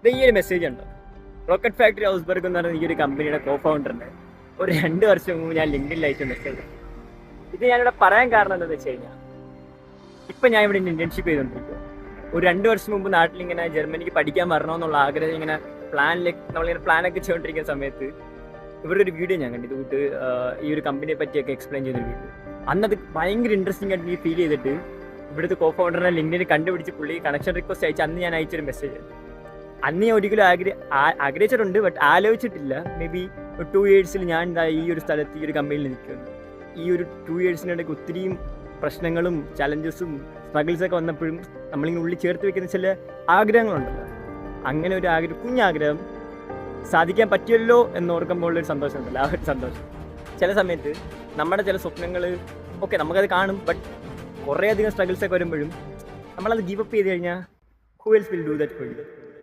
ഇത് ഈ ഒരു മെസ്സേജ് ഉണ്ടോ? റോക്കറ്റ് ഫാക്ടറി ഹൗസ്ബർഗ് എന്ന് പറയുന്ന ഈ ഒരു കമ്പനിയുടെ കോ ഫൗണ്ടറിന് ഒരു 2 വർഷം മുമ്പ് ഞാൻ ലിങ്ക്ഡിനിൽ അയച്ച മെസ്സേജ്. ഇത് ഞാനിവിടെ പറയാൻ കാരണം എന്താണെന്ന് വെച്ച് കഴിഞ്ഞാൽ, ഇപ്പം ഞാൻ ഇവിടെ ഇന്റേൺഷിപ്പ് ചെയ്തുകൊണ്ടിരിക്കുക. ഒരു 2 വർഷം മുമ്പ് നാട്ടിലിങ്ങനെ ജർമ്മനിക്ക് പഠിക്കാൻ വരണമെന്നുള്ള ആഗ്രഹം ഇങ്ങനെ നമ്മളിങ്ങനെ പ്ലാനൊക്കെ ചെയ്തുകൊണ്ടിരിക്കുന്ന സമയത്ത് ഇവിടെ ഒരു വീഡിയോ ഞാൻ കണ്ടു. ഇത് ഈ ഒരു കമ്പനിയെ പറ്റിയൊക്കെ എക്സ്പ്ലെയിൻ ചെയ്തൊരു വീഡിയോ. അന്നത് ഭയങ്കര ഇൻട്രസ്റ്റിംഗ് ആയിട്ട് എനിക്ക് ഫീൽ ചെയ്തിട്ട് ഇവിടുത്തെ കോ ഫൗണ്ടറിനെ ലിങ്ക്ഡിനിൽ കണ്ടുപിടിച്ച് പുള്ളി കണക്ഷൻ റിക്വസ്റ്റ് അയച്ച് അന്ന് ഞാൻ അയച്ചൊരു മെസ്സേജ്. അന്ന് ഞാൻ ഒരിക്കലും ആഗ്രഹിച്ചിട്ടുണ്ട്, ബട്ട് ആലോചിച്ചിട്ടില്ല. മേ ബി 2 ഇയേഴ്സിൽ ഞാൻ ഈ ഒരു സ്ഥലത്ത് ഈ ഒരു കമ്പനിയിൽ നിൽക്കുന്നു. ഈ ഒരു 2 ഇയേഴ്സിനിടയ്ക്ക് ഒത്തിരിയും പ്രശ്നങ്ങളും ചലഞ്ചസും സ്ട്രഗിൾസൊക്കെ വന്നപ്പോഴും നമ്മളിങ്ങനെ ഉള്ളിൽ ചേർത്ത് വെക്കുന്ന ചില ആഗ്രഹങ്ങളുണ്ടല്ലോ. അങ്ങനെ ഒരു കുഞ്ഞാഗ്രഹം സാധിക്കാൻ പറ്റിയല്ലോ എന്നോർക്കുമ്പോൾ ഒരു സന്തോഷം ഉണ്ടല്ലോ, ആ ഒരു സന്തോഷം. ചില സമയത്ത് നമ്മുടെ ചില സ്വപ്നങ്ങൾ ഓക്കെ നമുക്കത് കാണും, ബട്ട് കുറേയധികം സ്ട്രഗിൾസൊക്കെ വരുമ്പോഴും നമ്മളത് ഗീവ് അപ്പ് ചെയ്ത് കഴിഞ്ഞാൽ who else will do that for you?